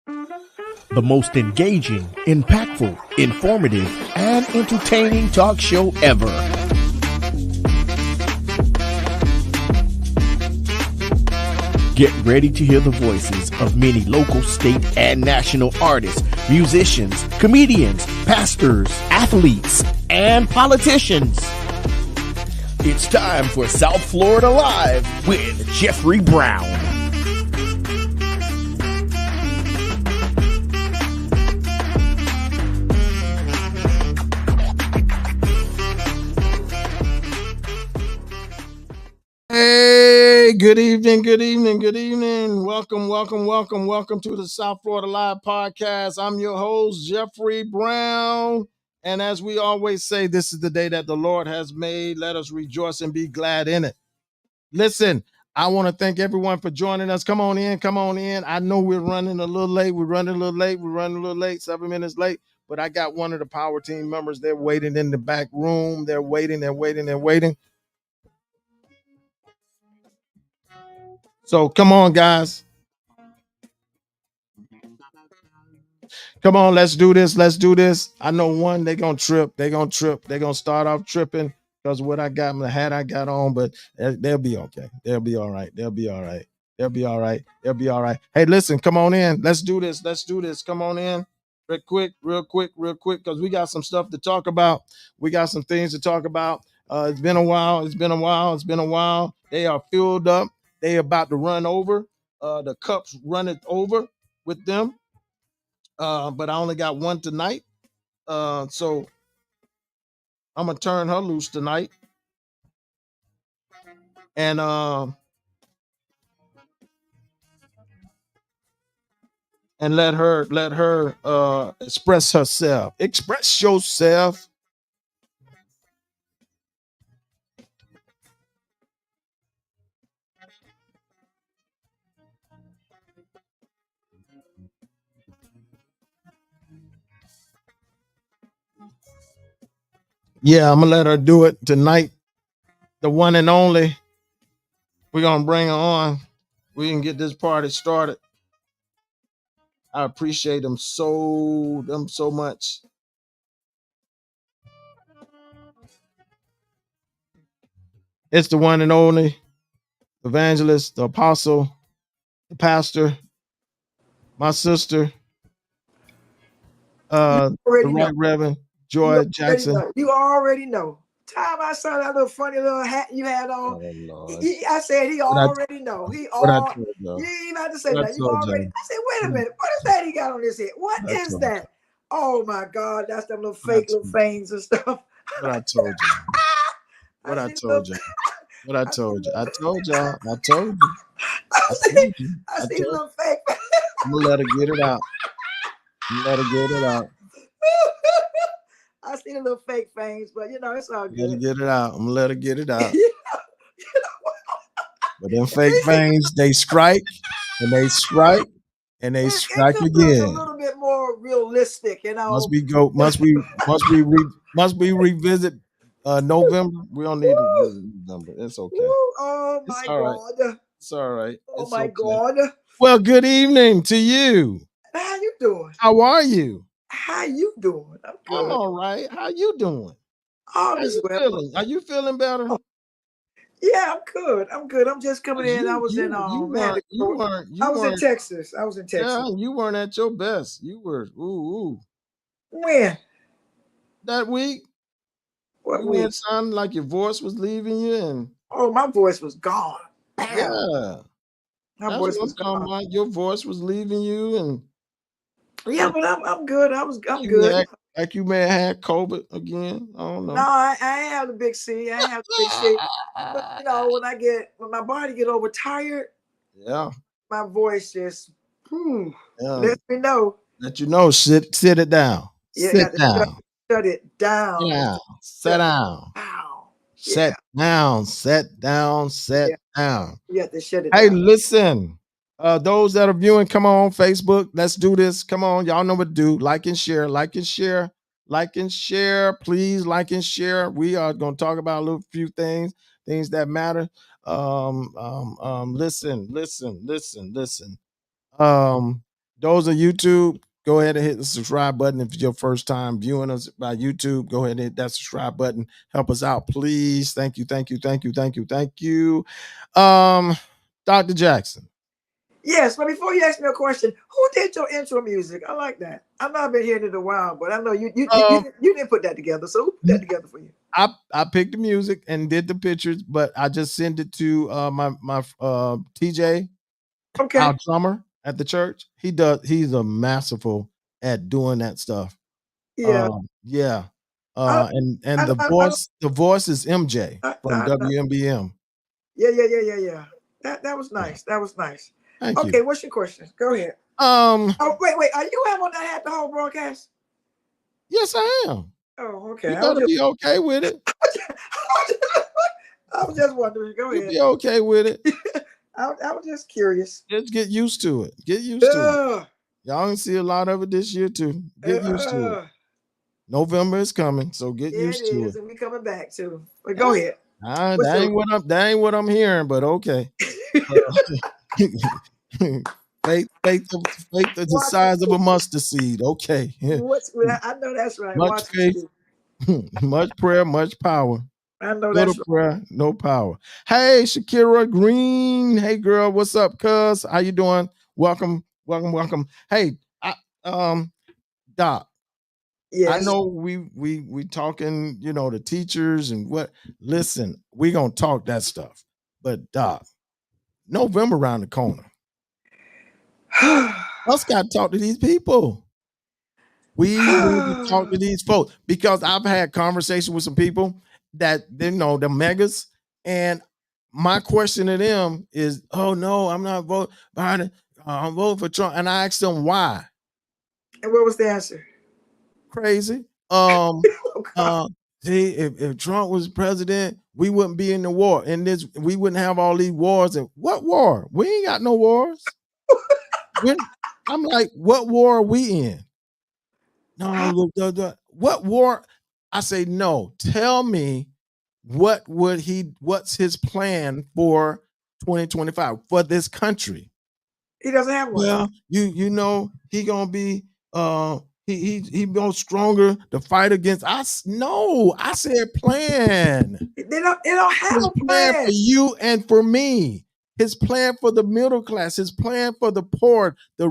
The most engaging, impactful, informative, and entertaining talk show ever. Get ready to hear the voices of many local, state, and national artists, musicians, comedians, pastors, athletes, and politicians. It's time for South Florida Live with Jeffrey Brown. Hey, good evening, good evening, good evening. Welcome to the South Florida Live podcast. I'm your host, Jeffrey Brown. And as we always say, this is the day that the Lord has made. Let us rejoice and be glad in it. Listen, I want to thank everyone for joining us. Come on in, come on in. I know we're running a little late, 7 minutes late. But I got one of the power team members. They're waiting in the back room. They're waiting. So come on, guys. Come on, let's do this. I know one, they're gonna trip. They're gonna start off tripping because what I got, the hat I got on, but they'll be okay. They'll be all right. Hey, listen, come on in. Let's do this. Come on in. Real quick, because we got some stuff to talk about. We got some things to talk about. It's been a while. They are filled up. They about to run over. The cups run it over with them. But I only got one tonight. So I'm gonna turn her loose tonight. And let her express herself. Express yourself. Yeah, I'm gonna let her do it tonight. The one and only. We're gonna bring her on. We can get this party started. I appreciate them so much. It's the one and only evangelist, the apostle, the pastor, my sister, the right Reverend Joy Jackson. You already know. Time I saw that little funny little hat you had on, I said he already know. You ain't even have to say that. You already. I said, wait a minute, what is that he got on his head? What is that? Oh my God, that's them little fake little fangs and stuff. What I told you. I told y'all. I see little fake. I'm gonna let her get it out. I see the little fake fangs, but you know it's all good. I'm gonna let her get it out. But them fake fangs, they strike again. A little bit more realistic, you know. Must we revisit November? We don't need to visit November. It's okay. Oh my God. It's all right. Oh my God. Well, good evening to you. How you doing? How are you? How you doing? I'm good. I'm all right. How you doing? All is well. Are you feeling better? Oh. Yeah, I'm good. I'm just coming in. I was in Texas. Yeah, you weren't at your best. You were When? That week. What week? It sounded like your voice was leaving you, and my voice was gone. Yeah. My voice was gone. Your voice was leaving you, and yeah, but I'm good. I'm good. Like you may have had COVID again. I don't know. No, I ain't have the big C. But you know, when my body get overtired, yeah, my voice just let me know. Let you know. Sit it down. Yeah, sit down. Shut it down. Yeah. Sit down. Sit down. You have to shut it down. Hey, down. listen. Those that are viewing, come on, Facebook. Let's do this. Come on, y'all know what to do. Like and share. Please like and share. We are going to talk about a little few things that matter. Listen. Those are YouTube. Go ahead and hit the subscribe button. If it's your first time viewing us by YouTube, go ahead and hit that subscribe button. Help us out, please. Thank you, thank you, thank you, thank you, thank you. Dr. Jackson. Yes, but before you ask me a question, who did your intro music? I like that. I know I've been hearing it a while, but I know you didn't put that together. So who put that together for you? I picked the music and did the pictures, but I just sent it to my TJ, our drummer at the church. He's a masterful at doing that stuff. Yeah. Yeah. And the voice is MJ from WMBM. Yeah. That was nice. That was nice. Thank you. Okay, what's your question? Go ahead. Oh, wait. Are you the one that had the whole broadcast? Yes, I am. Oh, okay. You better be okay with it. I was just wondering. Go ahead. You'll be okay with it. I was just curious. Just get used to it. Get used to it. Y'all can see a lot of it this year too. Get used to it. November is coming, so get used to it. It is, and we coming back too. But go ahead. That ain't what I'm hearing, but okay. Faith is the size of a mustard seed. Okay. I know that's right. Much faith, much prayer, much power. I know that's right. Prayer, no power. Hey, Shakira Green. Hey, girl, what's up, cuz? How you doing? Welcome. Hey, Doc. Yes. I know we talking, the teachers and what. Listen, we gonna talk that stuff. But Doc, November around the corner. Us gotta talk to these people. We need to talk to these folks because I've had conversations with some people that they know the megas, and my question to them is, "Oh no, I'm not voting Biden. I'm voting for Trump." And I asked them why. And what was the answer? Crazy. See, if Trump was president, we wouldn't be in the war, and we wouldn't have all these wars. And what war? We ain't got no wars. I'm like, what war are we in? No, what war? I say no. Tell me what's his plan for 2025 for this country? He doesn't have one. Well, you know he gonna be he more stronger to fight against us. No, I said plan. They don't have a plan for you and for me. His plan for the middle class, his plan for the poor, the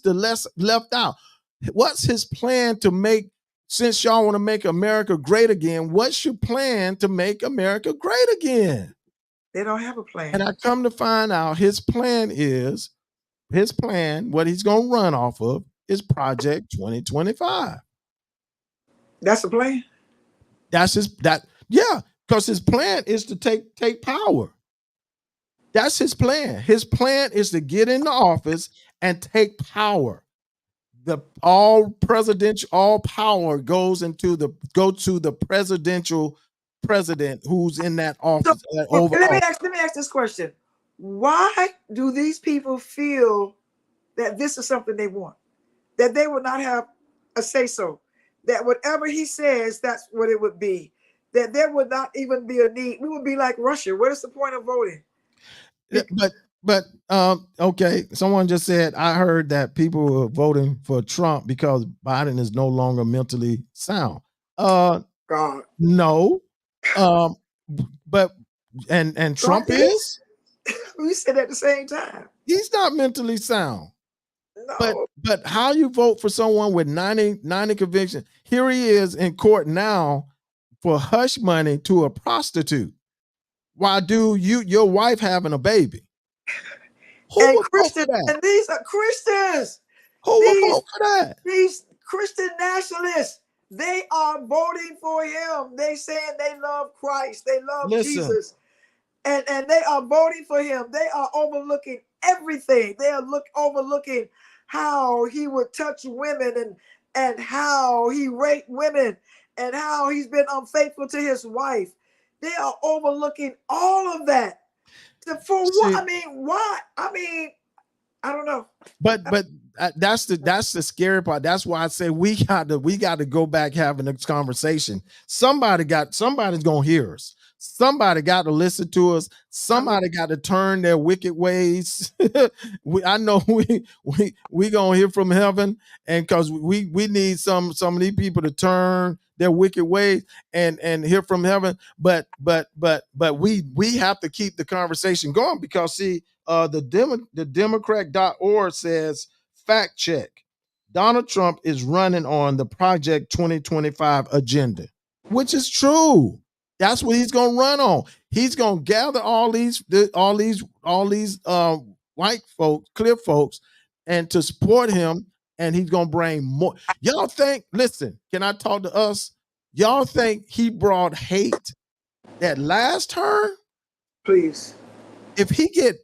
less left out. What's his plan to make, since y'all want to make America great again, what's your plan to make America great again? They don't have a plan. And I come to find out his plan, what he's going to run off of is Project 2025. That's the plan? Because his plan is to take power. That's his plan. His plan is to get into office and take power. All power goes to the president who's in that office. Let me ask this question. Why do these people feel that this is something they want? That they would not have a say-so? That whatever he says, that's what it would be? That there would not even be a need? We would be like Russia. What is the point of voting? But okay, someone just said, I heard that people are voting for Trump because Biden is no longer mentally sound. God. No. But Trump is? We said at the same time. He's not mentally sound. No. But how you vote for someone with 90 convictions? Here he is in court now for hush money to a prostitute. Why do your wife having a baby? And these are Christians. Who would vote for that? These Christian nationalists, they are voting for him. They saying they love Christ. They love Jesus. And they are voting for him. They are overlooking everything. They are overlooking how he would touch women and how he raped women and how he's been unfaithful to his wife. They are overlooking all of that. For what? I mean, why? I mean, I don't know. But that's the scary part. That's why I say we got to go back having this conversation. Somebody's gonna hear us. Somebody got to listen to us. Somebody got to turn their wicked ways. I know we gonna hear from heaven, and because we need some of these people to turn their wicked ways and hear from heaven. But we have to keep the conversation going, because see, the Democrat.org says, fact check: Donald Trump is running on the Project 2025 agenda, which is true. That's what he's gonna run on. He's gonna gather all these white folks, clear folks, and to support him, and he's gonna bring more. Y'all think? Listen, can I talk to us? Y'all think he brought hate that last term? Please. If he get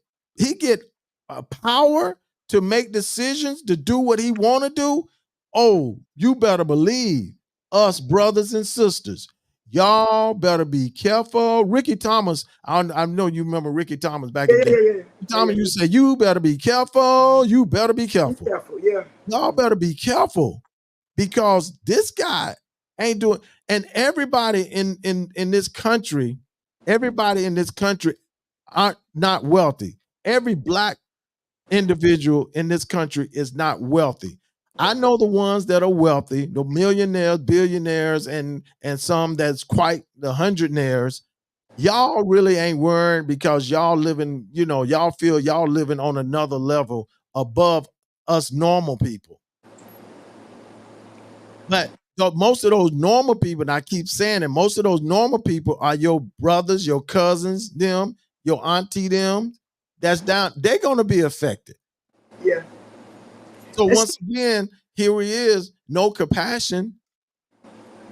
power to make decisions, to do what he want to do, oh, you better believe us, brothers and sisters. Y'all better be careful. Ricky Thomas, I know you remember Ricky Thomas back in the day. Yeah. Thomas, you say, you better be careful. You better be careful. Yeah. Y'all better be careful, because this guy ain't doing. And everybody in this country, aren't not wealthy. Every black individual in this country is not wealthy. I know the ones that are wealthy, the millionaires, billionaires, and some that's quite the hundredaires. Y'all really ain't worried, because y'all living, y'all feel y'all living on another level above us normal people. But most of those normal people, and I keep saying it, most of those normal people are your brothers, your cousins, them, your auntie, them. That's down. They're going to be affected. Yeah. So once again, here he is, no compassion,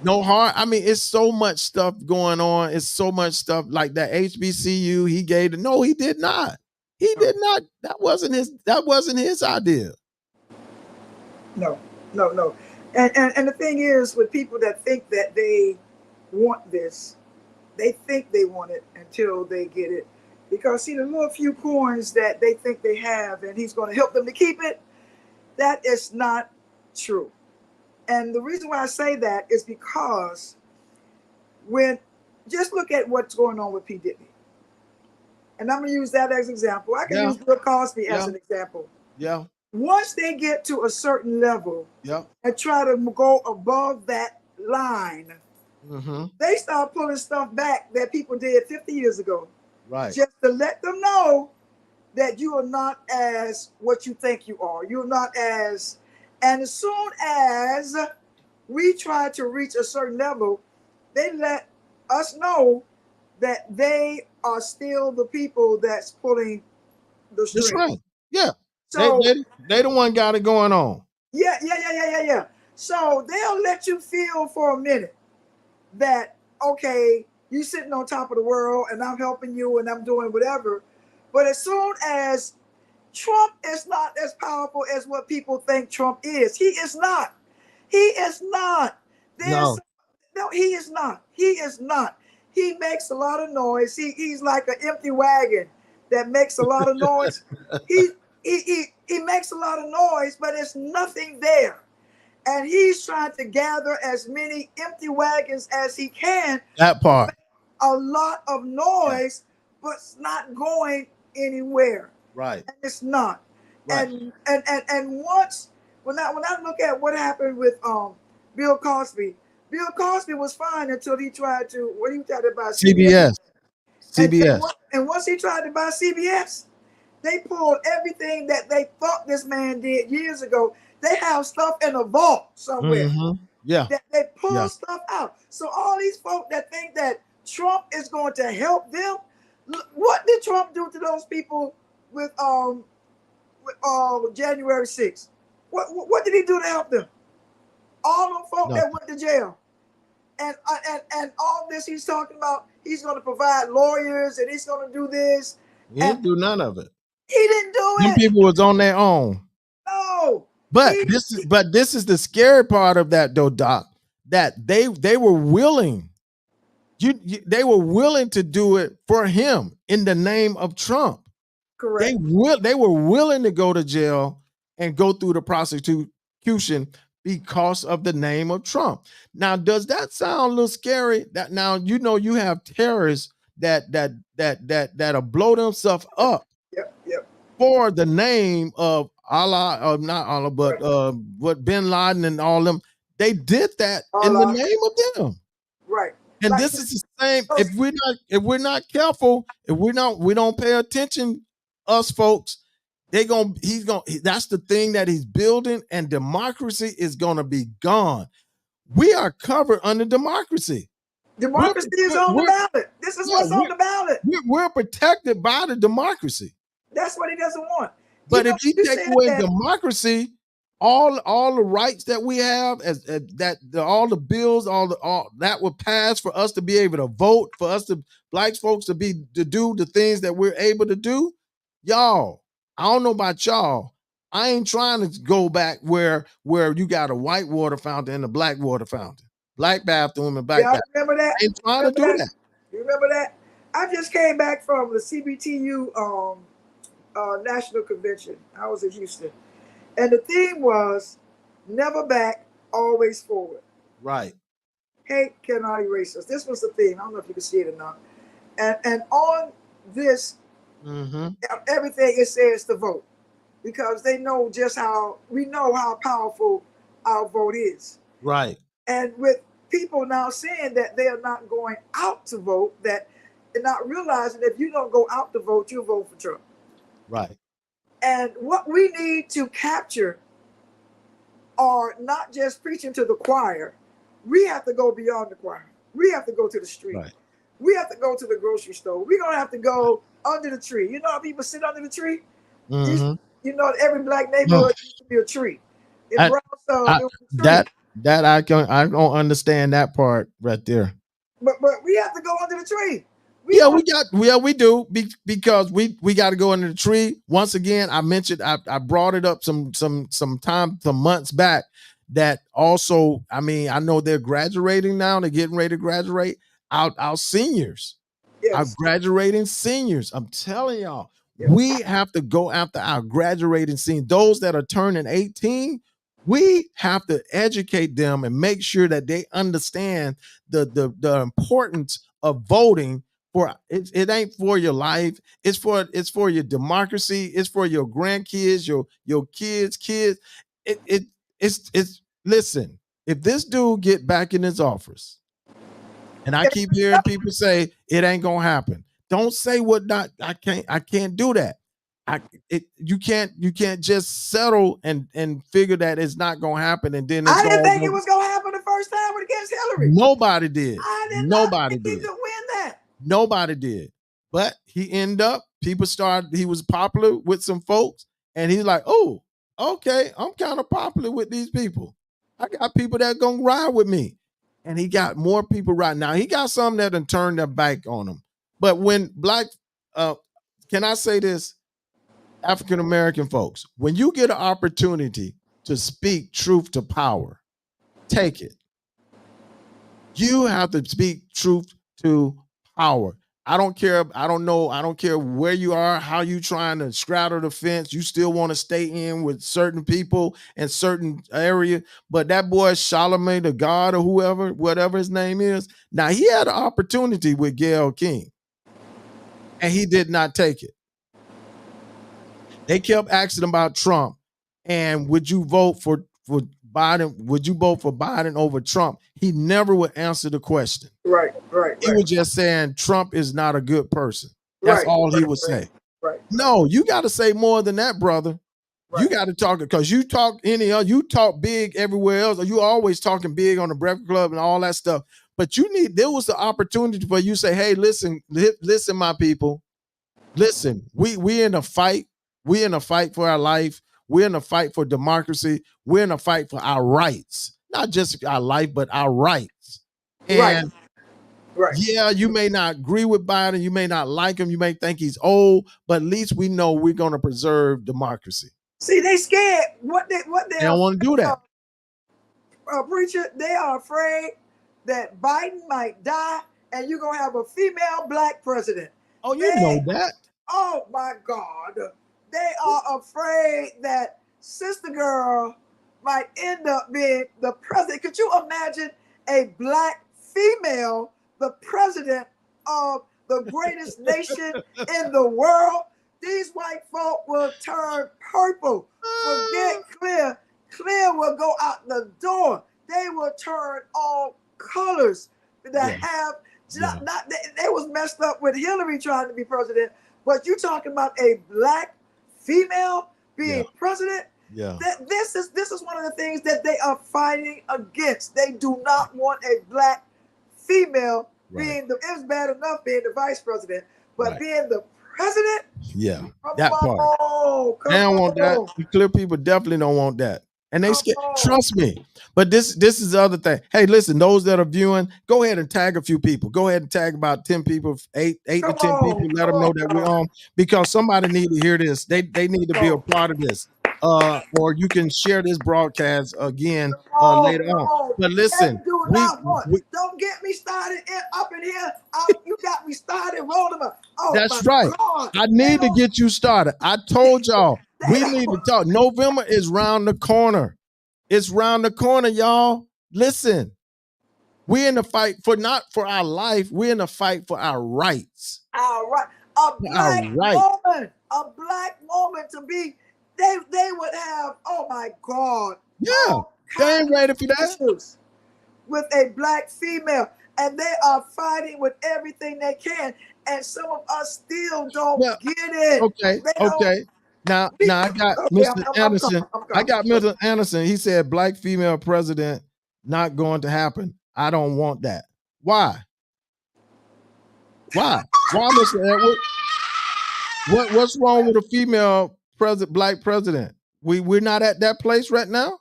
no heart. I mean, it's so much stuff going on. It's so much stuff like that HBCU he gave. No, he did not. He did not. That wasn't his idea. No. And the thing is, with people that think that they want this, they think they want it until they get it. Because see, the little few coins that they think they have, and he's going to help them to keep it, that is not true. And the reason why I say that is because just look at what's going on with P. Diddy. And I'm going to use that as an example. I can use Bill Cosby as an example. Yeah. Once they get to a certain level and try to go above that line, they start pulling stuff back that people did 50 years ago. Right. Just to let them know that you are not as what you think you are. You're not as, and as soon as we try to reach a certain level, they let us know that they are still the people that's pulling the strings. That's right. Yeah. So they the one got it going on. Yeah. So they'll let you feel for a minute that, okay, you sitting on top of the world and I'm helping you and I'm doing whatever. But as soon as Trump is not as powerful as what people think Trump is, he is not. He is not. No, he is not. He is not. He makes a lot of noise. He's like an empty wagon that makes a lot of noise. He makes a lot of noise, but there's nothing there. And he's trying to gather as many empty wagons as he can. That part. A lot of noise, but it's not going anywhere. Right. And it's not. Right. And once when I look at what happened with Bill Cosby was fine until he tried to buy CBS. And once he tried to buy CBS, they pulled everything that they thought this man did years ago. They have stuff in a vault somewhere. Yeah. That they pull stuff out. So all these folk that think that Trump is going to help them, what did Trump do to those people with January 6th? What did he do to help them? All them folk that went to jail. And all this he's talking about, he's going to provide lawyers and he's going to do this. He didn't do none of it. He didn't do it. Some people was on their own. No. But this is the scary part of that, though, Doc. That they were willing. They were willing to do it for him in the name of Trump. Correct. They were willing to go to jail and go through the prosecution because of the name of Trump. Now, does that sound a little scary? That now you have terrorists that'll blow themselves up Yep. for the name of Allah, not Allah, but what Bin Laden and all them. They did that in the name of them. Right. And Like, this is the same. If we're not careful, if we don't pay attention, us folks, that's the thing that he's building, and democracy is gonna be gone. We are covered under democracy. Democracy is on the ballot. This is what's on the ballot. We're protected by the democracy. That's what he doesn't want. But if you take away democracy, all the rights that we have, all the bills, all that would pass for us to be able to vote, for us to black folks to do the things that we're able to do, y'all. I don't know about y'all. I ain't trying to go back where you got a white water fountain and a black water fountain, black bathroom and black bathroom. Remember that? I ain't trying to do that. You remember that? I just came back from the CBTU national convention. I was in Houston, and the theme was never back, always forward. Right. Hate cannot erase us. This was the theme. I don't know if you can see it or not. And on this, everything it says to vote, because they know we know how powerful our vote is. Right. And with people now saying that they are not going out to vote, that they're not realizing if you don't go out to vote, you vote for Trump. Right. And what we need to capture are not just preaching to the choir. We have to go beyond the choir. We have to go to the street. Right. We have to go to the grocery store. We're going to have to go under the tree. You know how people sit under the tree? Mm-hmm. You know, every black neighborhood used to be a tree. In Brownstone, it was a tree. That I don't understand that part right there. But we have to go under the tree. We do because we got to go under the tree. Once again, I mentioned I brought it up some months back. That also, I mean, I know they're graduating now. They're getting ready to graduate. Our seniors, our graduating seniors. I'm telling y'all, we have to go after our graduating seniors. Those that are turning 18. We have to educate them and make sure that they understand the importance of voting. For it ain't for your life. It's for your democracy. It's for your grandkids, your kids. It's listen. If this dude get back in his office, and I keep hearing people say it ain't gonna happen. Don't say what not. I can't do that. You can't just settle and figure that it's not gonna happen, and then I didn't think it was gonna happen the first time against Hillary. Nobody did. Nobody did. To win that. Nobody did. But he ended up, he was popular with some folks, and he's like, oh, okay, I'm kind of popular with these people. I got people that gonna ride with me. And he got more people right now. He got some that done turned their back on him. But when can I say this? African American folks, when you get an opportunity to speak truth to power, take it. You have to speak truth to power. I don't care. I don't care where you are, how you trying to straddle the fence. You still want to stay in with certain people and certain area. But that boy Charlemagne the God or whatever his name is, now he had an opportunity with Gayle King, and he did not take it. They kept asking about Trump, and would you vote for Biden? Would you vote for Biden over Trump? He never would answer the question. Right. He was just saying Trump is not a good person. That's all he would say. Right. No, you got to say more than that, brother. Right. You got to talk, because you talk big everywhere else. Or you always talking big on the Breakfast Club and all that stuff. But there was the opportunity for you to say, hey, listen, my people. Listen, we in a fight. We're in a fight for our life. We're in a fight for democracy. We're in a fight for our rights. Not just our life, but our rights. And yeah, you may not agree with Biden. You may not like him. You may think he's old, but at least we know we're going to preserve democracy. See, they scared. What they don't want to do that. Preacher, they are afraid that Biden might die and you're going to have a female black president. Oh, you know that. Oh, my God. They are afraid that Sister Girl might end up being the president. Could you imagine a black female, the president of the greatest nation in the world, these white folk will turn purple. Forget clear. Clear will go out the door. They will turn all colors that have not they was messed up with Hillary trying to be president, but you talking about a black female being president. This is one of the things that they are fighting against. They do not want a black female being the. It's bad enough being the vice president, but being the president. That part. They don't want that. The clear people definitely don't want that. And they trust me. But this is the other thing. Hey, listen, those that are viewing, go ahead and tag a few people. Go ahead and tag about 10 people, 8 to 10 people. Let them know that we're on, because somebody need to hear this. They need to be a part of this. Or you can share this broadcast again later on. But listen, don't get me started up in here. You got me started rolling up. That's right. God. I need to get you started. I told y'all we need to talk. November is round the corner. It's round the corner, y'all. Listen, we're in the fight for not for our life. We're in the fight for our rights. Our right. A black woman to be. They would have. Oh my God. Yeah, they ain't ready for that. With a black female, and they are fighting with everything they can, and some of us still don't get it. Okay. Now I got Mr. Anderson. I got Mr. Anderson. He said black female president not going to happen. I don't want that. Why? Why, Mr. Edward? What's wrong with a female black president? We're not at that place right now.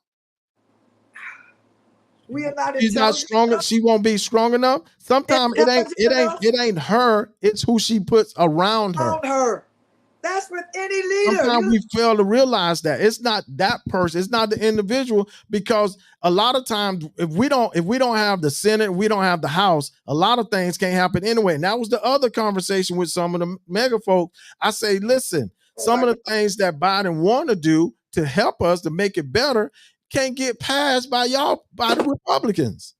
We are not. She's not strong enough. She won't be strong enough. Sometimes it ain't her. It's who she puts around her. That's with any leader. Sometimes we fail to realize that it's not that person. It's not the individual, because a lot of times if we don't have the Senate, we don't have the House, a lot of things can't happen anyway. And that was the other conversation with some of the mega folk. I say, listen, some of the things that Biden want to do to help us to make it better can't get passed by the Republicans.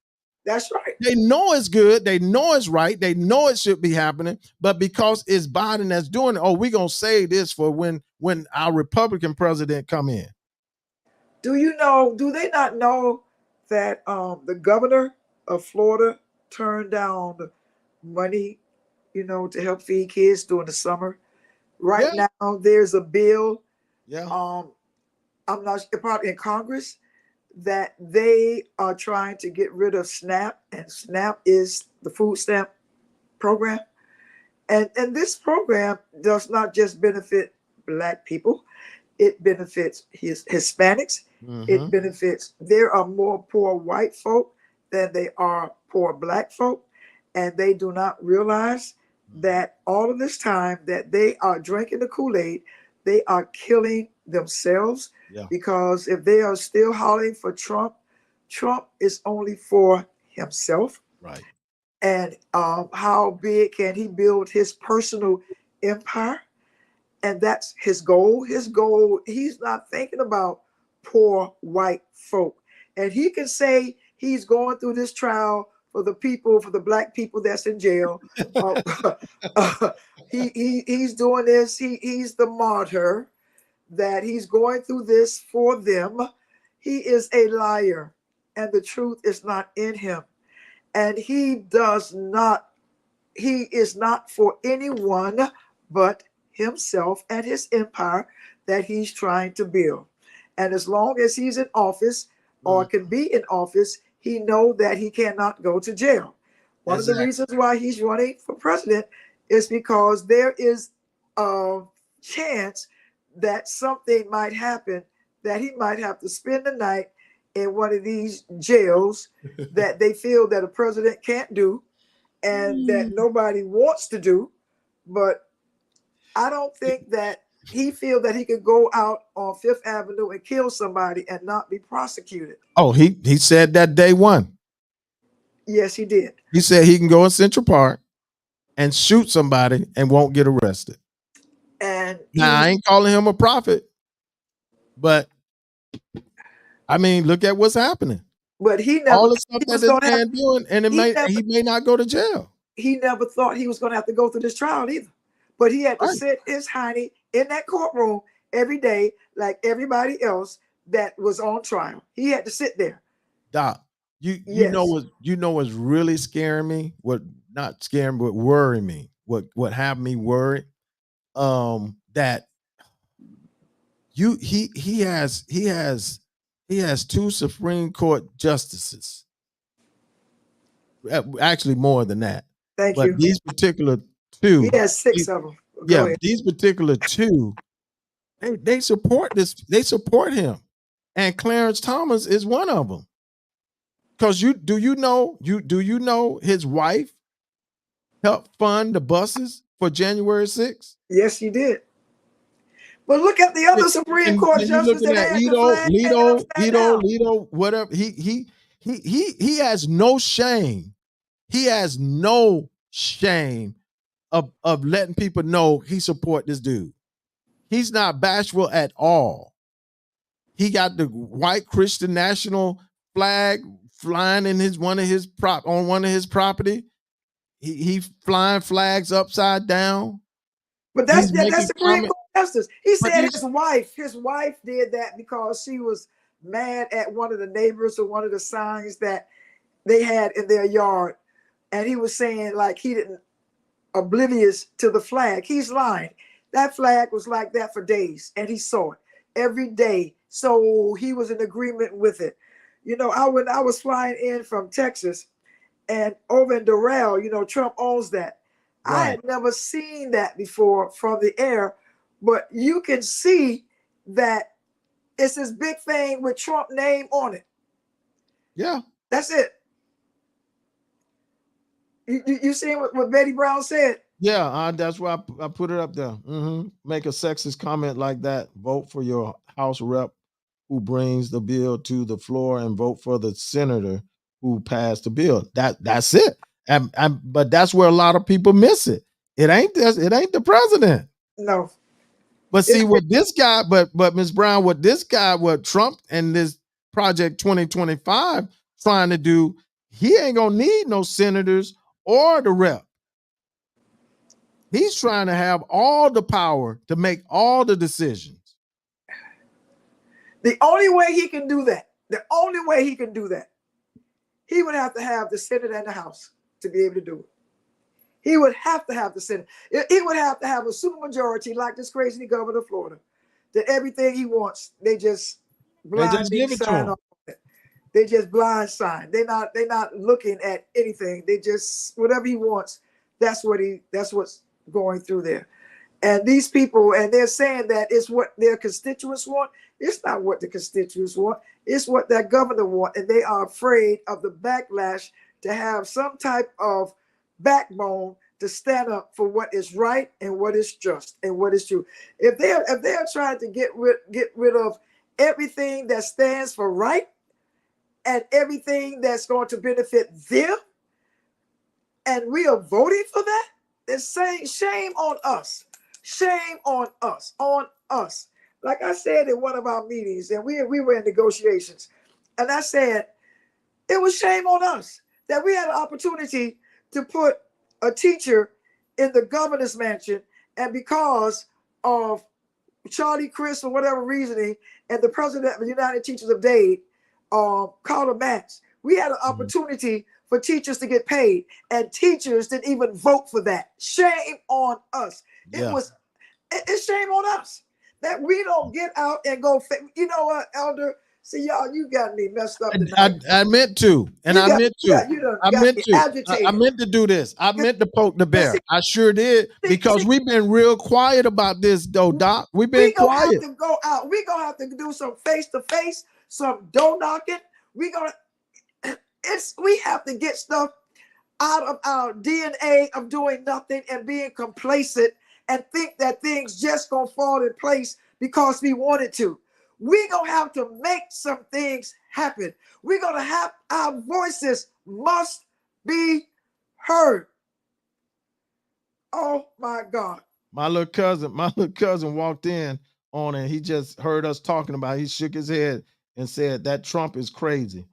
That's right. They know it's good. They know it's right. They know it should be happening. But because it's Biden that's doing it, we're going to save this for when our Republican president come in. Do they not know that the governor of Florida turned down money, to help feed kids during the summer? Right now, there's a bill. I'm not probably in Congress that they are trying to get rid of SNAP, and SNAP is the food stamp program. And this program does not just benefit black people, it benefits Hispanics, it benefits, there are more poor white folk than they are poor black folk, and they do not realize that all of this time that they are drinking the Kool-Aid, they are killing themselves. Because if they are still hollering for Trump, Trump is only for himself. Right. And how big can he build his personal empire? And that's his goal. His goal, he's not thinking about poor white folk. And he can say he's going through this trial for the black people that's in jail. He's doing this. He's the martyr, that he's going through this for them. He is a liar, and the truth is not in him. And he is not for anyone but himself and his empire that he's trying to build. And as long as he's in office or can be in office, he knows that he cannot go to jail. One of the reasons why he's running for president is because there is a chance that something might happen, that he might have to spend the night in one of these jails that they feel that a president can't do and that nobody wants to do. But I don't think that he feel that he could go out on Fifth Avenue and kill somebody and not be prosecuted. Oh, he said that day one. Yes, he did. He said he can go in Central Park and shoot somebody and won't get arrested. And now, I ain't calling him a prophet, but I mean, look at what's happening. But he never all the stuff that this man doing, and he may not go to jail. he never thought he was going to have to go through this trial either. But he had to sit his hiney in that courtroom every day, like everybody else that was on trial. He had to sit there. Doc, you know what's really scaring me? What not scaring, but worrying me. What have me worried? That he has two Supreme Court justices. Actually, more than that. Thank but you. These particular two, he has 6 of them. Go ahead. these particular two, they support this. They support him, and Clarence Thomas is one of them. Because do you know his wife helped fund the buses for January 6th? Yes, he did. But look at the other Supreme Court justice that had the flag Alito, whatever. He has no shame. He has no shame of letting people know he support this dude. He's not bashful at all. He got the white Christian national flag flying in one of his property. He flying flags upside down. But that's Supreme Court justice. He said his wife did that because she was mad at one of the neighbors or one of the signs that they had in their yard. And he was saying like he didn't oblivious to the flag. He's lying. That flag was like that for days and he saw it every day. So he was in agreement with it. You know, when I was flying in from Texas and over in Doral, you know, Trump owns that. Right. I had never seen that before from the air, but you can see that it's this big thing with Trump name on it. Yeah. That's it. You seen what Betty Brown said? Yeah, that's why I put it up there. Make a sexist comment like that. Vote for your House rep who brings the bill to the floor, and vote for the senator who passed the bill. That's it. But that's where a lot of people miss it. It ain't the president. No. But see what this guy, but Ms. Brown, what Trump and this Project 2025 trying to do, he ain't gonna need no senators or the rep. He's trying to have all the power to make all the decisions. The only way he can do that, he would have to have the Senate and the House to be able to do it. He would have to have the Senate. He would have to have a supermajority like this crazy governor of Florida, that everything he wants, they just blindly sign off on it. They just blind sign. They're not looking at anything. They just, whatever he wants, that's what's going through there. And these people, and they're saying that it's what their constituents want. It's not what the constituents want. It's what that governor want. And they are afraid of the backlash to have some type of backbone to stand up for what is right and what is just and what is true. If they're trying to get rid of everything that stands for right and everything that's going to benefit them, and we are voting for that, they're saying shame on us. Shame on us, Like I said in one of our meetings, and we were in negotiations, and I said it was shame on us that we had an opportunity to put a teacher in the governor's mansion, and because of Charlie Crist or whatever reasoning, and the president of the United Teachers of Dade called a match, we had an opportunity for teachers to get paid, and teachers didn't even vote for that. Shame on us. It's shame on us that we don't get out and go. You know what, Elder? See, y'all, you got me messed up tonight. I meant to, and I meant to. I meant to do this. I meant to poke the bear. I sure did, because we've been real quiet about this, though, Doc. We've been quiet. We gonna have to go out. We gonna have to do some face to face, some door knocking. We have to get stuff out of our DNA of doing nothing and being complacent and think that things just gonna fall in place because we wanted to. We're gonna have to make some things happen. We're gonna have, our voices must be heard. Oh my God. My little cousin walked in on, and he just heard us talking about it. He shook his head and said that Trump is crazy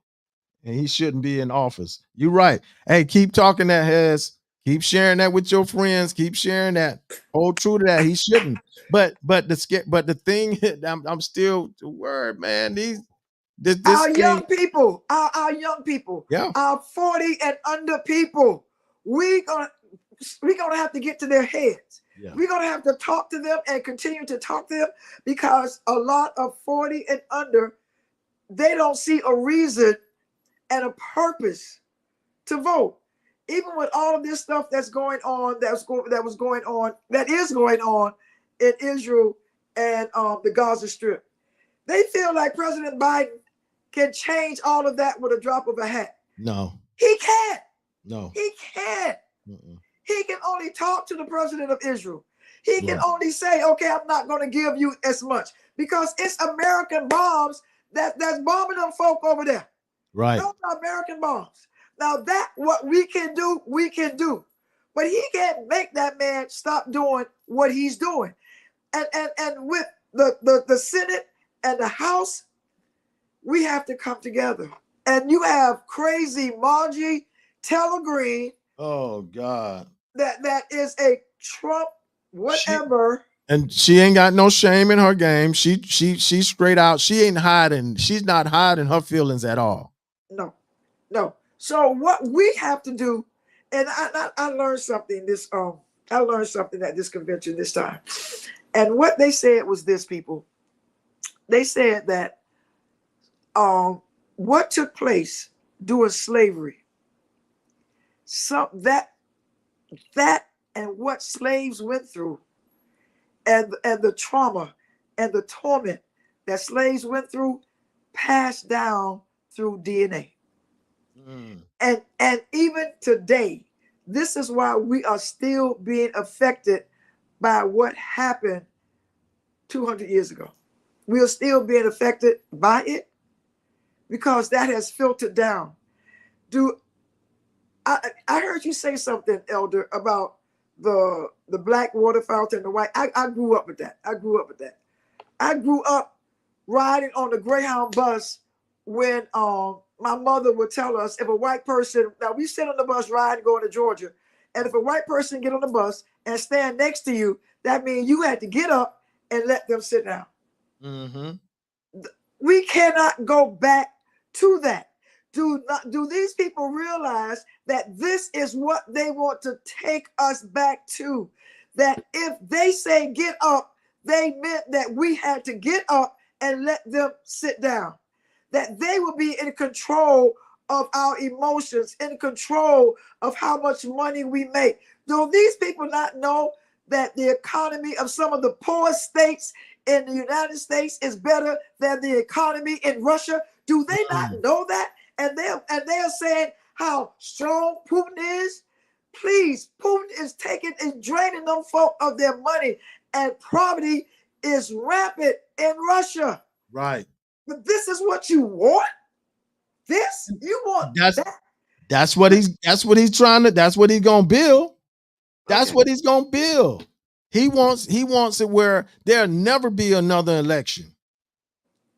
and he shouldn't be in office. You're right. Hey, keep talking that, Hez. Keep sharing that with your friends. Keep sharing that. Hold true to that. He shouldn't. But the thing, I'm still the word, man. This Our thing, young people, our young people, yeah. our 40 and under people, we're gonna have to get to their heads. Yeah. We're gonna have to talk to them and continue to talk to them, because a lot of 40 and under, they don't see a reason and a purpose to vote. Even with all of this stuff that's going on, that is going on in Israel and the Gaza Strip, they feel like President Biden can change all of that with a drop of a hat. No. He can't. No. He can't. Mm-mm. He can only talk to the president of Israel. He can only say, okay, I'm not going to give you as much, because it's American bombs that's bombing them folk over there. Right. Those are American bombs. Now that what we can do, we can do. But he can't make that man stop doing what he's doing. And with the Senate and the House, we have to come together. And you have crazy Margie Taylor Greene. Oh God. That is a Trump whatever. And she ain't got no shame in her game. She's straight out. She ain't hiding. She's not hiding her feelings at all. No. So what we have to do, and I learned something at this convention this time. And what they said was this, people. They said that what took place during slavery, that and what slaves went through, and the trauma and the torment that slaves went through, passed down through DNA. And even today, this is why we are still being affected by what happened 200 years ago. We are still being affected by it, because that has filtered down. I heard you say something, Elder, about the black water fountain, the white. I grew up with that. I grew up riding on the Greyhound bus when my mother would tell us, if a white person, now we sit on the bus riding going to Georgia, and if a white person get on the bus and stand next to you, that means you had to get up and let them sit down. Mm-hmm. We cannot go back to that. Do these people realize that this is what they want to take us back to? That if they say get up, they meant that we had to get up and let them sit down. That they will be in control of our emotions, in control of how much money we make. Do these people not know that the economy of some of the poorest states in the United States is better than the economy in Russia? Do they not know that? And they're saying how strong Putin is. Please, Putin is draining them folk of their money, and poverty is rampant in Russia. Right. But this is what you want. This you want. That's what he's trying to. That's what he's gonna build. That's what he's gonna build. He wants it where there'll never be another election.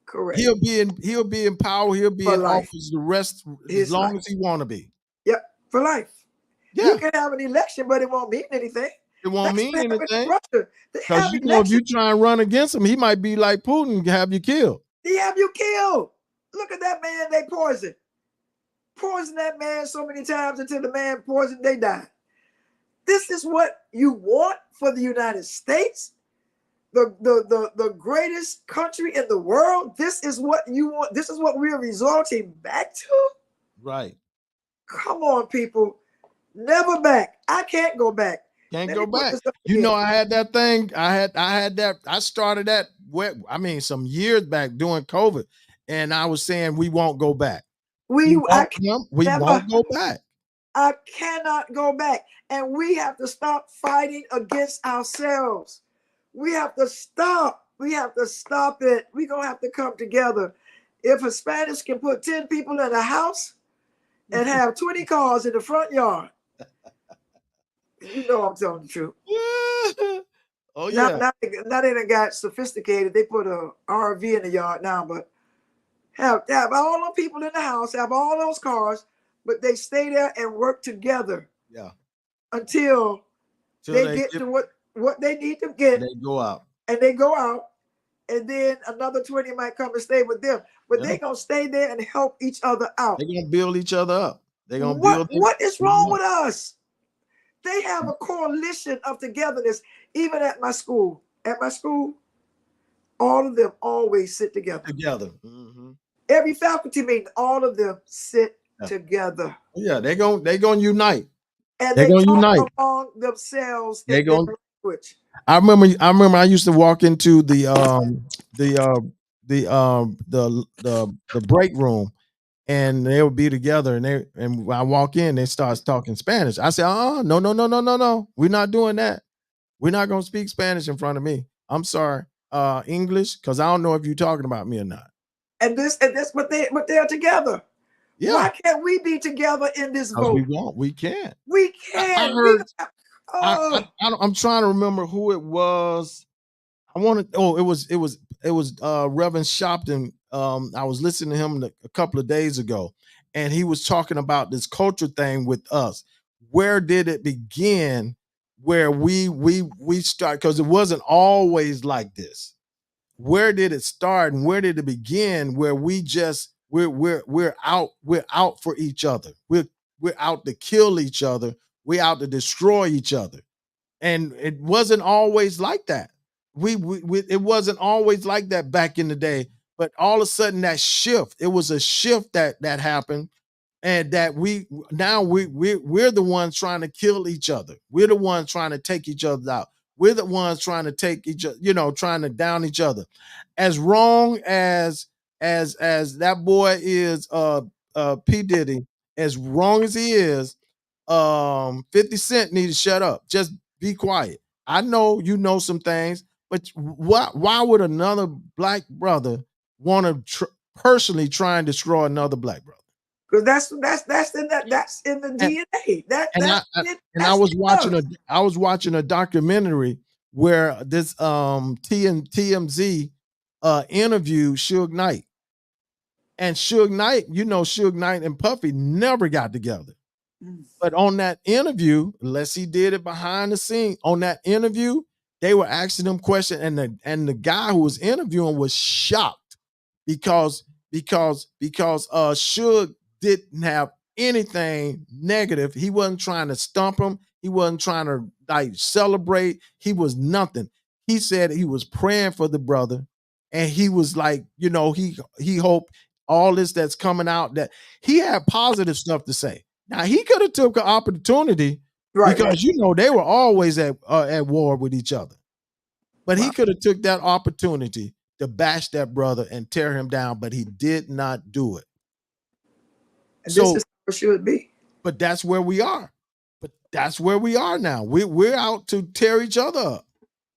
Correct. He'll be in power. He'll be in office the rest as long as he want to be. Yep, for life. Yeah. You can have an election, but it won't mean anything. It won't mean anything. Because if you try and run against him, he might be like Putin, have you killed. He have you killed. Look at that man. They poison that man so many times until the man poisoned. They die. This is what you want for the United States, the greatest country in the world. This is what you want. This is what we're resorting back to. Right. Come on, people. Never back. I can't go back. Can't go back. You know, I had that thing. I had that. I started that. Some years back during COVID, and I was saying we won't go back. We won't go back. I cannot go back. And we have to stop fighting against ourselves. We have to stop. We have to stop it. We're going to have to come together. If Hispanics can put 10 people in a house and have 20 cars in the front yard, you know I'm telling the truth. Oh, yeah. Now they done got sophisticated. They put a RV in the yard now, but have all the people in the house, have all those cars, but they stay there and work together. Yeah. until they get to what they need to get. They go out. And they go out. And then another 20 might come and stay with them. But they're going to stay there and help each other out. They're going to build each other up. They're going to build. What is wrong with us? They have a coalition of togetherness. Even at my school. At my school, all of them always sit together. Mm-hmm. Every faculty meeting, all of them sit together. Yeah, they're going to unite. And they're going to unite among themselves in their language. I remember I used to walk into the break room, and they would be together, and I walk in, they start talking Spanish. I say, no, we're not doing that. We're not gonna speak Spanish in front of me. I'm sorry, English, because I don't know if you're talking about me or not. And but they're together. Yeah. Why can't we be together in this vote? We won't. We can't. We can't. I'm trying to remember who it was. It was Reverend Shopton. I was listening to him a couple of days ago, and he was talking about this culture thing with us. Where did it begin? Where we start? Because it wasn't always like this. Where did it start, and where did it begin? Where we're out for each other. We're out to kill each other. We're out to destroy each other. And it wasn't always like that. It wasn't always like that back in the day. But all of a sudden, that shift, it was a shift that happened, and that we're the ones trying to kill each other. We're the ones trying to take each other out. We're the ones trying to take each other, trying to down each other. As wrong as that boy is, P. Diddy, as wrong as he is, 50 Cent need to shut up. Just be quiet. I know you know some things, but why would another black brother want to personally try and destroy another black brother? Because that's in the DNA. I was watching a documentary where this TMZ interviewed Suge Knight. And Suge Knight, Suge Knight and Puffy never got together. But on that interview, unless he did it behind the scene, on that interview, they were asking him questions, and the guy who was interviewing was shocked because Suge didn't have anything negative. He wasn't trying to stump him. He wasn't trying to celebrate. He was nothing. He said he was praying for the brother, and he was like, he hoped all this that's coming out, that he had positive stuff to say. Now he could have took an opportunity, because they were always at war with each other. But he could have took that opportunity to bash that brother and tear him down, but he did not do it. And so, this is how it should be. But that's where we are. But that's where we are now. We're out to tear each other up.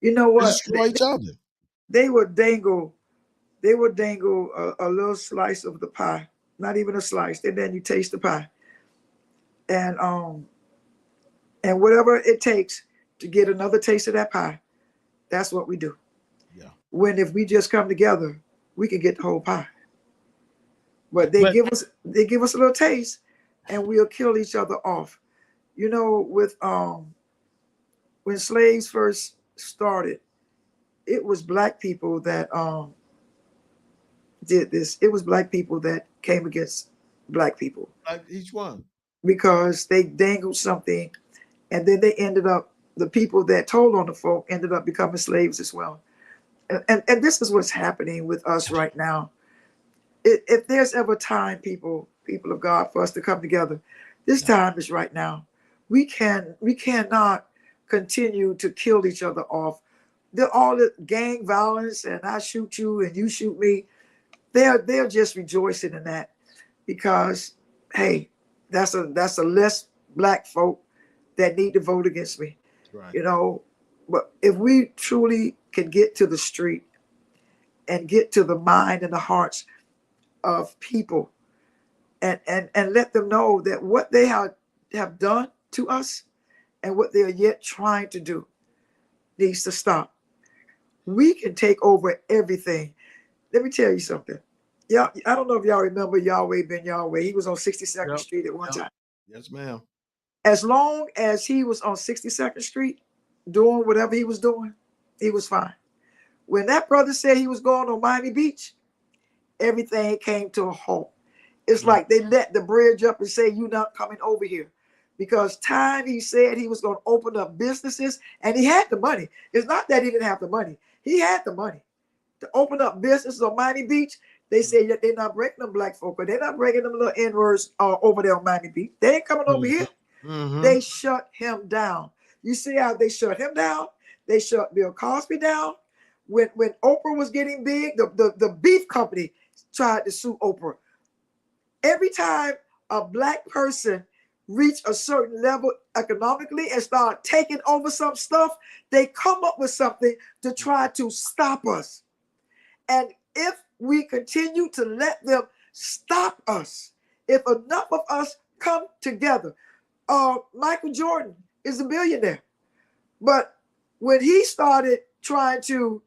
You know what? Destroy each other. They would dangle a little slice of the pie. Not even a slice. And then you taste the pie. And whatever it takes to get another taste of that pie, that's what we do. Yeah. When if we just come together, we can get the whole pie. But they give us a little taste, and we'll kill each other off. With when slaves first started, it was black people that did this. It was black people that came against black people. Like each one. Because they dangled something, and then the people that told on the folk ended up becoming slaves as well. And this is what's happening with us right now. If there's ever time, people of God, for us to come together, this time is right now. We cannot continue to kill each other off. All the gang violence, and I shoot you and you shoot me, they're just rejoicing in that, because hey, that's a less black folk that need to vote against me. Right. But if we truly can get to the street and get to the mind and the hearts of people, and let them know that what they have done to us and what they are yet trying to do needs to stop. We can take over everything. Let me tell you something. Yeah, I don't know if y'all remember Yahweh Ben Yahweh. He was on 62nd Street at one time. Yes, ma'am. As long as he was on 62nd Street doing whatever he was doing, he was fine. When that brother said he was going on Miami Beach, everything came to a halt. It's like they let the bridge up and say, "You not coming over here." Because time he said he was going to open up businesses, and he had the money. It's not that he didn't have the money. He had the money to open up businesses on Miami Beach. They say that they're not breaking them black folk, but they're not breaking them little N-words over there on Miami Beach. They ain't coming over here. They shut him down. You see how they shut him down? They shut Bill Cosby down. When Oprah was getting big, the beef company tried to sue Oprah. Every time a black person reach a certain level economically and start taking over some stuff, they come up with something to try to stop us. And if we continue to let them stop us, if enough of us come together, Michael Jordan is a billionaire, but when he started trying to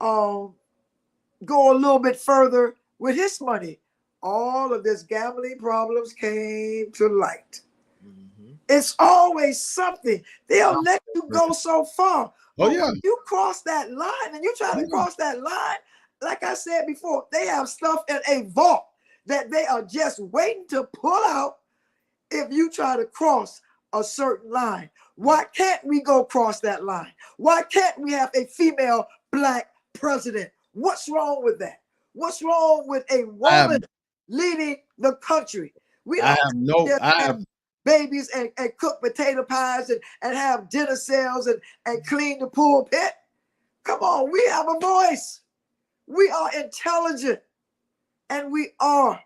go a little bit further with his money, all of this gambling problems came to light. It's always something. They'll let you go so far. But when you cross that line and you try to cross that line, like I said before, they have stuff in a vault that they are just waiting to pull out if you try to cross a certain line. Why can't we go cross that line? Why can't we have a female black president? What's wrong with that? What's wrong with a woman leading the country? We don't have babies and cook potato pies and have dinner sales and clean the pulpit. Come on, we have a voice. We are intelligent. And we are.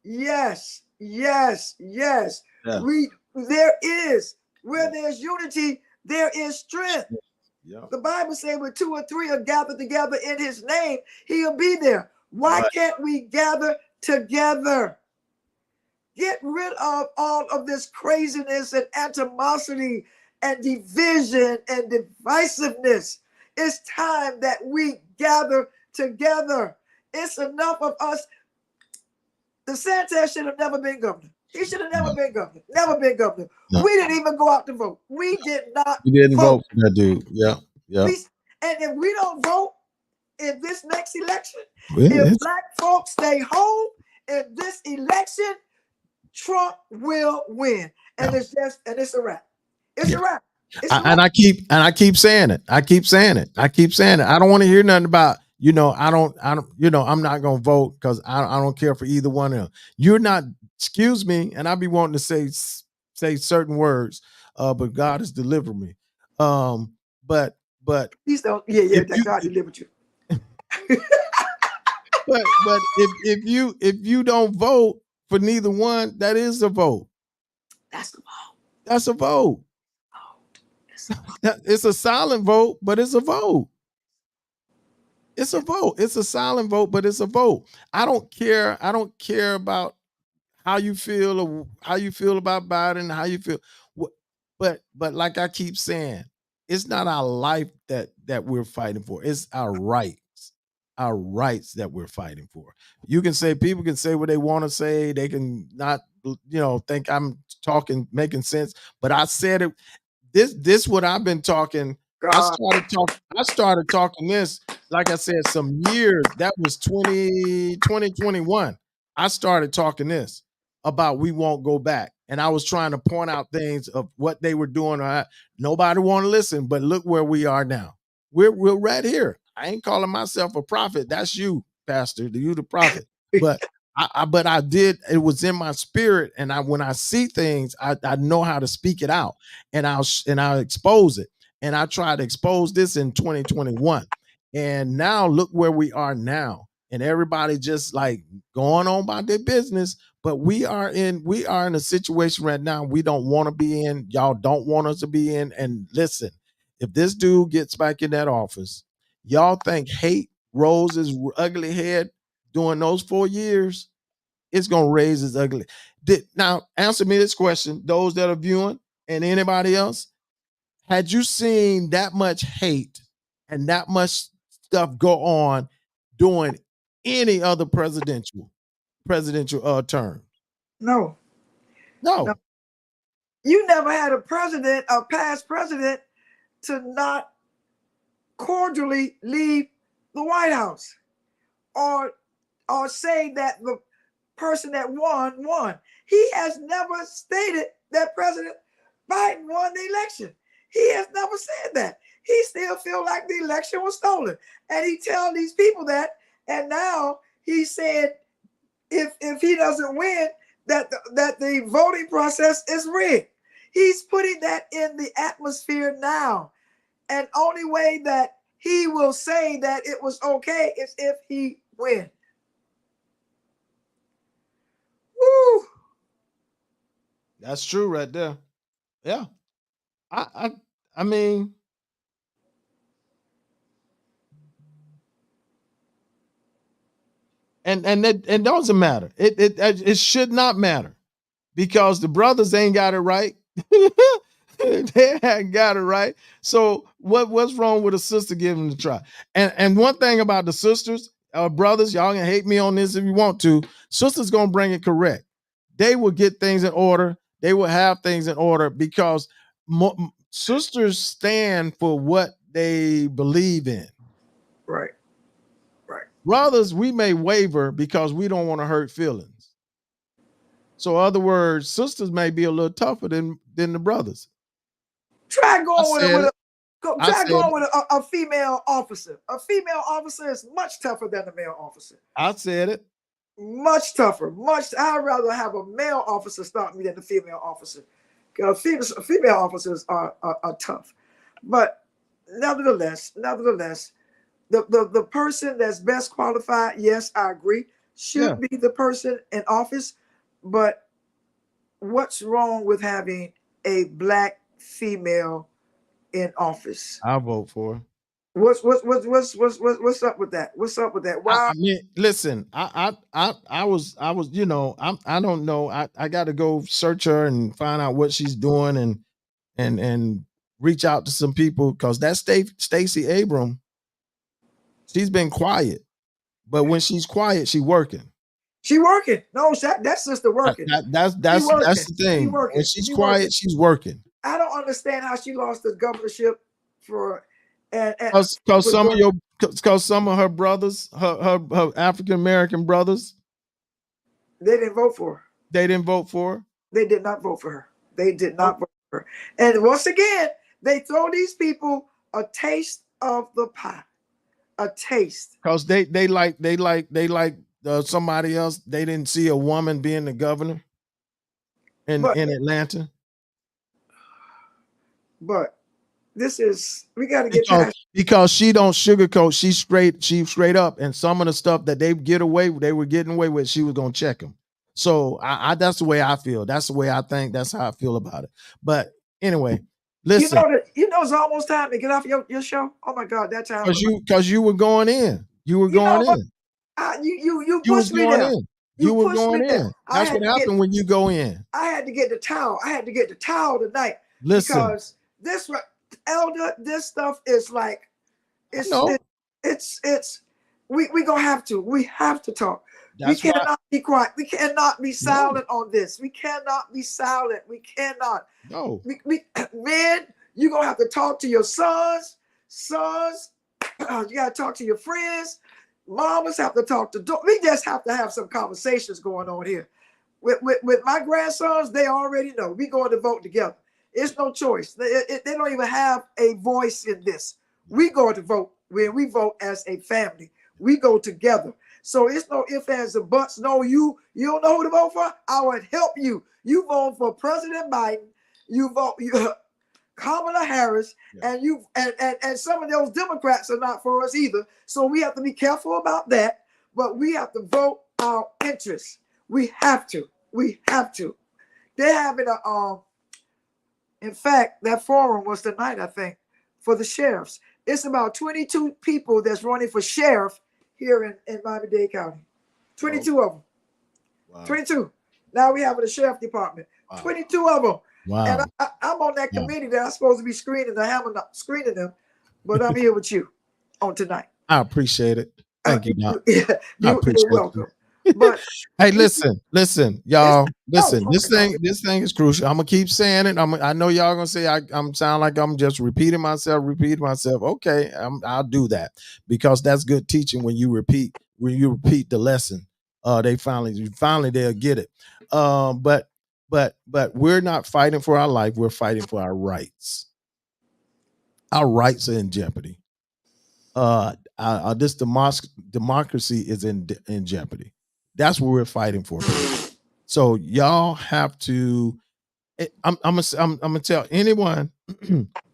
Yes. Yeah. Where there's unity, there is strength. Yeah. The Bible says when 2 or 3 are gathered together in his name, he'll be there. Why can't we gather together? Get rid of all of this craziness and animosity and division and divisiveness. It's time that we gather together. It's enough of us. DeSantis should have never been governor. He should have never been governor. Never been governor. No. We didn't even go out to vote. We did not. We didn't vote for that dude. Yeah. And if we don't vote in this next election, if black folks stay home in this election, Trump will win. And it's a wrap. It's a wrap. And I keep saying it. I keep saying it. I don't want to hear nothing about, I'm not going to vote because I don't care for either one of them. You're not, excuse me, and I be wanting to say certain words, but God has delivered me. But please don't. Yeah, God delivered you. but if you don't vote for neither one, that is a vote. That's a vote. That's a vote. It's a silent vote, but it's a vote. It's a vote. It's a silent vote, but it's a vote. I don't care about how you feel or how you feel about Biden, how you feel. But like I keep saying, it's not our life that we're fighting for. It's our rights that we're fighting for. People can say what they want to say. They can not, think I'm making sense. But I said it. This what I've been talking. God. I started talking this, like I said, some years. That was 2021. I started talking this about we won't go back. And I was trying to point out things of what they were doing. Nobody want to listen, but look where we are now. We're right here. I ain't calling myself a prophet. That's you, Pastor. You the prophet. But I did. It was in my spirit, and when I see things, I know how to speak it out, and I'll expose it. And I tried to expose this in 2021, and now look where we are now, and everybody just like going on about their business. But we are in a situation right now we don't want to be in. Y'all don't want us to be in. And listen, if this dude gets back in that office, y'all think hate rose his ugly head during those 4 years? It's gonna raise his ugly. Now, answer me this question: those that are viewing and anybody else, had you seen that much hate and that much stuff go on during any other presidential? presidential terms. No. You never had a past president, to not cordially leave the White House or say that the person that won. He has never stated that President Biden won the election. He has never said that. He still feel like the election was stolen. And he tell these people that, and now he said if he doesn't win, that the voting process is rigged. He's putting that in the atmosphere now. And only way that he will say that it was okay is if he wins. Woo. That's true right there. Yeah. I mean, and it doesn't matter. It should not matter, because the brothers ain't got it right. They ain't got it right. So what's wrong with a sister giving it a try? And one thing about the sisters, brothers, y'all can hate me on this if you want to. Sisters gonna bring it correct. They will get things in order. They will have things in order, because sisters stand for what they believe in. Right. Brothers, we may waver because we don't want to hurt feelings. So, in other words, sisters may be a little tougher than the brothers. Try going with a female officer. A female officer is much tougher than a male officer. I said it. Much tougher. I'd rather have a male officer stop me than a female officer. Because female officers are tough. But nevertheless, the person that's best qualified, yes, I agree, should be the person in office. But what's wrong with having a black female in office? I'll vote for her. What's up with that? What's up with that? Why? I mean, listen, I was, you know, I don't know. I got to go search her and find out what she's doing and reach out to some people, because that Stacey Abrams, she's been quiet, but when she's quiet, she's working. She working. No, that sister working. That's the thing. When she's quiet, she's working. I don't understand how she lost the governorship for. Because some of her brothers, her African American brothers, they didn't vote for her. They didn't vote for her. They did not vote for her. They did not vote for her. And once again, they throw these people a taste of the pie, a taste. Because they like somebody else. They didn't see a woman being the governor in Atlanta. But we got to get because she don't sugarcoat. She's straight up. And some of the stuff that they were getting away with, she was gonna check them. So I that's the way I feel. That's the way I think. That's how I feel about it. But anyway, listen. It's almost time to get off your show. Oh my God, that time. Because you were going in. You were going in. You pushed me there. You were going in. That's what happened when you go in. I had to get the towel. Tonight. Listen. Because this elder, this stuff is like we have to talk. We cannot be quiet. We cannot be silent on this. We cannot be silent. We cannot. No. Men, you're gonna have to talk to your sons. You gotta talk to your friends. Mamas have to talk to. We just have to have some conversations going on here. With my grandsons, they already know we going to vote together. It's no choice. They don't even have a voice in this. We go to vote when we vote as a family. We go together. So it's no ifs, ands, and buts. No, you don't know who to vote for? I would help you. You vote for President Biden. You vote Kamala Harris, and some of those Democrats are not for us either. So we have to be careful about that. But we have to vote our interests. We have to. They're having in fact, that forum was tonight, I think, for the sheriffs. It's about 22 people that's running for sheriff here in Miami-Dade County. 22 of them. Wow. 22. Now we have the sheriff department. Wow. 22 of them. Wow. And I'm on that committee that I'm supposed to be screening them, but I'm here with you on tonight. I appreciate it. Thank you, Doc. You're welcome. But Hey, we, listen, it's y'all. oh, Listen, okay, no, this thing is crucial. I'm gonna keep saying it. I know y'all gonna say I'm sound like I'm just repeating myself. Okay, I'll do that because that's good teaching when you repeat the lesson. They finally they'll get it. But we're not fighting for our life. We're fighting for our rights. Our rights are in jeopardy. This democracy is in jeopardy. That's what we're fighting for, people. So y'all have to. I'm gonna tell anyone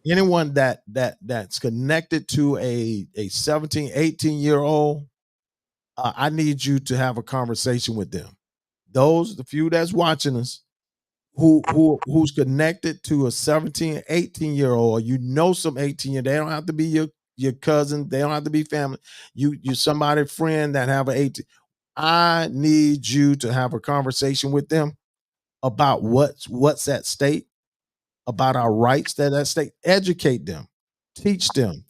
anyone that's connected to a 17, 18-year old. I need you to have a conversation with them. Those the few that's watching us who's connected to a 17, 18-year old, or some 18-year, they don't have to be your cousin, they don't have to be family. You somebody friend that have an 18. I need you to have a conversation with them about what's at stake, about our rights that at stake. Educate them, teach them,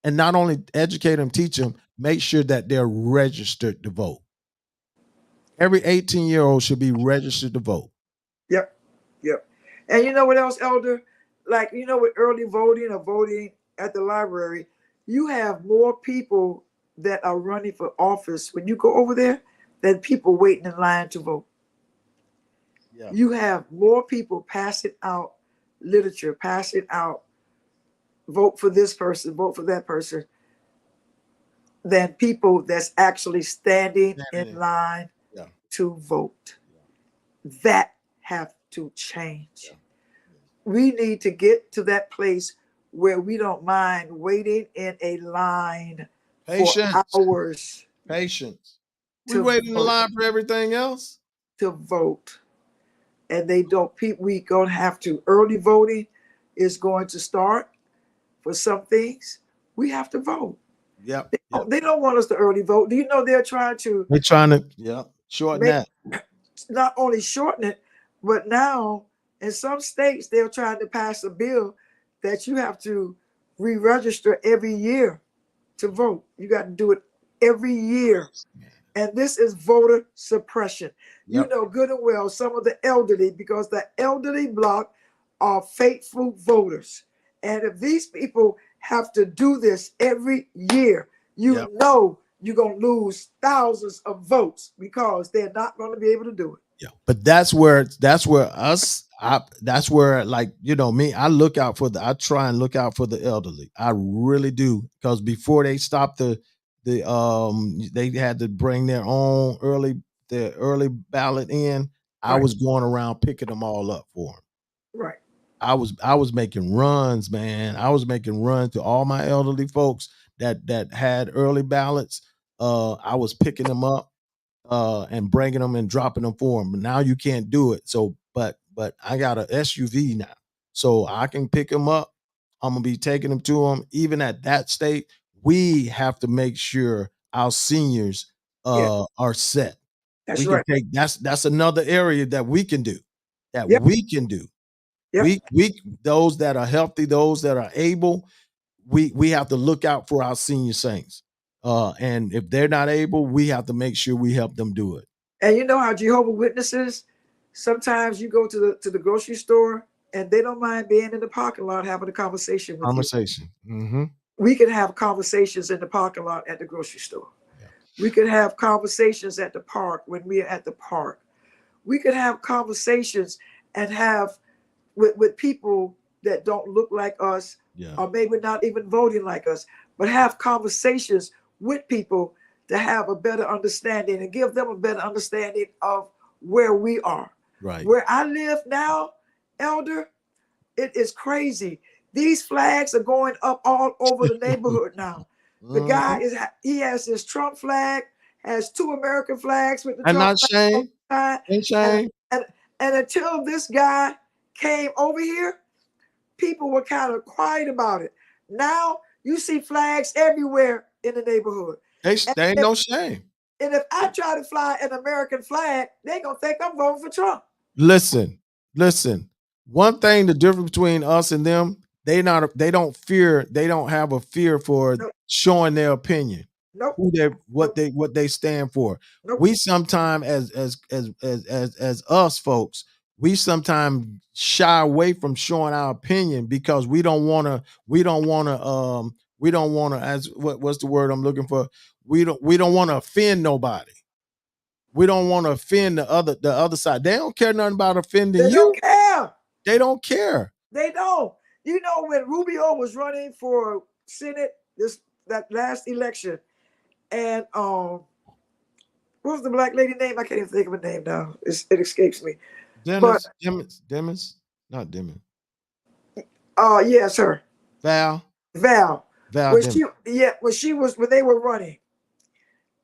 and not only educate them, teach them, make sure that they're registered to vote. Every 18-year-old should be registered to vote. yep, yep. And you know what else, Elder? Like, you know, with early voting or voting at the library, you have more people that are running for office when you go over there than people waiting in line to vote. Yeah. You have more people passing out literature, passing out vote for this person, vote for that person, than people that's actually standing in line Yeah. to vote. Yeah. That have to change. Yeah. We need to get to that place where we don't mind waiting in a line for Patience. hours Patience. We to waiting in vote, line for everything else. to vote. And they don't, we gonna have to, early voting is going to start for some things. We have to vote. Yep. They Yep. don't, they don't want us to early vote. Do you know they're trying to They're trying to shorten make, that. not only shorten it, but now in some states they're trying to pass a bill that you have to re-register every year to vote. You got to do it every year. And this is voter suppression. You Yep. know good and well some of the elderly, because the elderly bloc are faithful voters. And if these people have to do this every year, Yep. you know you're going to lose thousands of votes because they're not going to be able to do it. Yeah. But that's where, like, me, I try and look out for the elderly. I really do. Because before they stopped they had to bring their early ballot in. I Right, was going around picking them all up for them. right, I was making runs, man. I was making runs to all my elderly folks that had early ballots. I was picking them up and bringing them and dropping them for them. But now you can't do it. So, but I got a SUV now, so I can pick them up. I'm gonna be taking them to them. Even at that state, we have to make sure our seniors yeah, are set. that's We can right, take that's another area that we can do. That yep, we can do. yep. We those that are healthy, those that are able, we have to look out for our senior saints. And if they're not able, we have to make sure we help them do it. And you know how Jehovah Witnesses, sometimes you go to the grocery store and they don't mind being in the parking lot having a conversation with you. Conversation. Mm-hmm. We can have conversations in the parking lot at the grocery store. Yeah. We could have conversations at the park when we are at the park. We could have conversations and have with people that don't look like us, Yeah. or maybe not even voting like us, but have conversations with people to have a better understanding and give them a better understanding of where we are. Right. Where I live now, Elder, it is crazy. These flags are going up all over the neighborhood now. The guy Mhm. he has his Trump flag, has two American flags with the And Trump not flag on Shane. the side. And And, Shane. and and until this guy came over here, people were kind of quiet about it. Now you see flags everywhere in the neighborhood. And They ain't if, no shame. and if I try to fly an American flag, they're gonna think I'm voting for Trump. Listen, listen. One thing, the difference between us and them, they don't have a fear for No, showing their opinion. Nope. what they stand for. Nope. We sometimes as us folks, we sometimes shy away from showing our opinion because we don't want to as what's the word I'm looking for? We don't want to offend nobody. We don't want to offend the other side. They don't care nothing about offending They you. don't care. They don't care. They don't. You know, when Rubio was running for Senate that last election, and what was the black lady name? I can't even think of her name now. It escapes me. Demis, not Demis. Yes, her. Val. When they were running,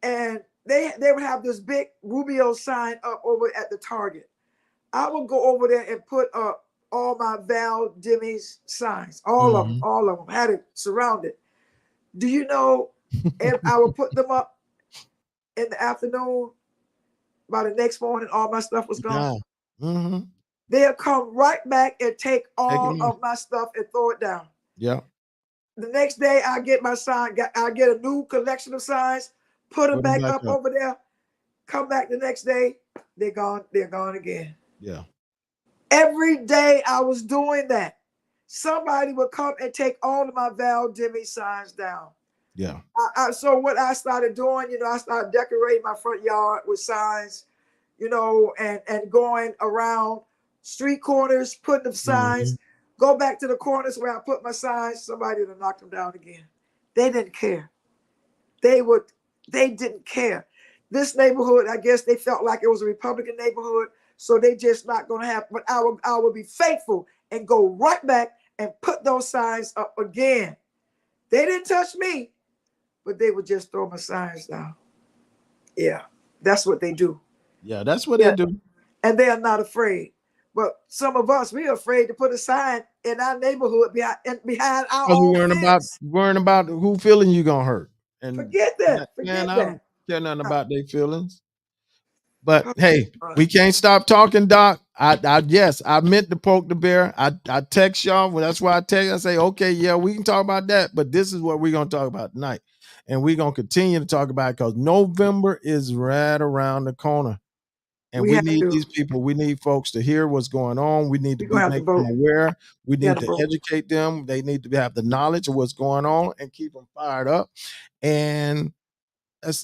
and they would have this big Rubio sign up over at the Target. I would go over there and put up all my Val Demi's signs, all of them, had it surrounded. Do you know if I would put them up in the afternoon, by the next morning, all my stuff was gone? Mm-hmm. They'll come right back and take all of my stuff and throw it down. Yeah. The next day, I get my sign. I get a new collection of signs, put them back up over there. Come back the next day, they're gone. They're gone again. Yeah. Every day I was doing that. Somebody would come and take all of my Val Demi signs down. Yeah. So what I started doing, I started decorating my front yard with signs, and going around street corners, putting up signs, go back to the corners where I put my signs. Somebody would knock them down again. They didn't care. They didn't care. This neighborhood, I guess they felt like it was a Republican neighborhood, so they just not going to have, but I will be faithful and go right back and put those signs up again. They didn't touch me, but they would just throw my signs down. Yeah, that's what they do. Yeah, that's what they do. And they are not afraid. But some of us, we are afraid to put a sign in our neighborhood behind our own fence. Worrying about who feeling you gonna hurt. And forget that. I don't care nothing about their feelings. But hey, we can't stop talking, Doc. I meant to poke the bear. I text y'all. Well, that's why I text. I say, okay, yeah, we can talk about that, but this is what we're gonna talk about tonight, and we're gonna continue to talk about it because November is right around the corner, and we need these people. We need folks to hear what's going on. We need to make them aware. We need to educate them. They need to have the knowledge of what's going on and keep them fired up. And let's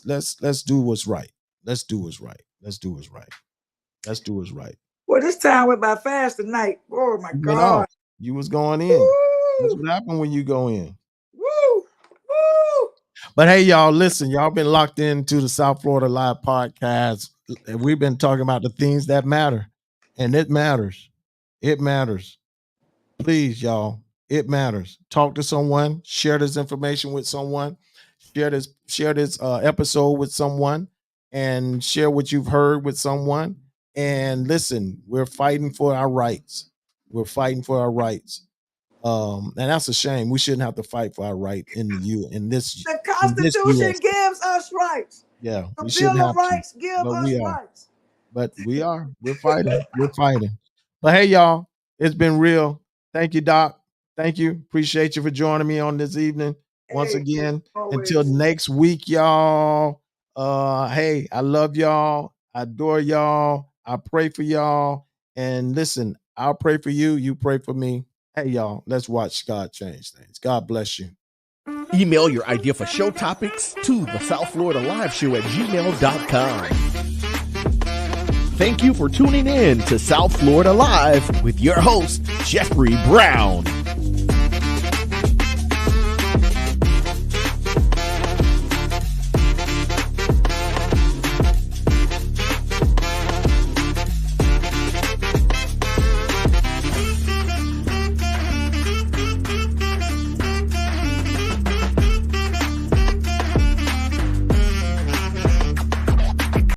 do what's right. Let's do what's right. Well, this time went by fast tonight. Oh my God. You was going in. Woo! That's what happened when you go in. Woo! But hey, y'all, listen, y'all been locked into the South Florida Live podcast. We've been talking about the things that matter. And it matters. It matters. Please, y'all, it matters. Talk to someone, share this information with someone, share this episode with someone, and share what you've heard with someone. And listen, we're fighting for our rights. And that's a shame. We shouldn't have to fight for our right The Constitution gives us rights. Yeah. The Bill of Rights gives us rights. But we're fighting. But hey, y'all, it's been real. Thank you, Doc. Thank you. Appreciate you for joining me on this evening. Once again, until next week, y'all. Hey, I love y'all. I adore y'all. I pray for y'all. And listen, I'll pray for you. You pray for me. Hey, y'all, let's watch God change things. God bless you. Email your idea for show topics to the South Florida Live Show at gmail.com. Thank you for tuning in to South Florida Live with your host, Jeffrey Brown.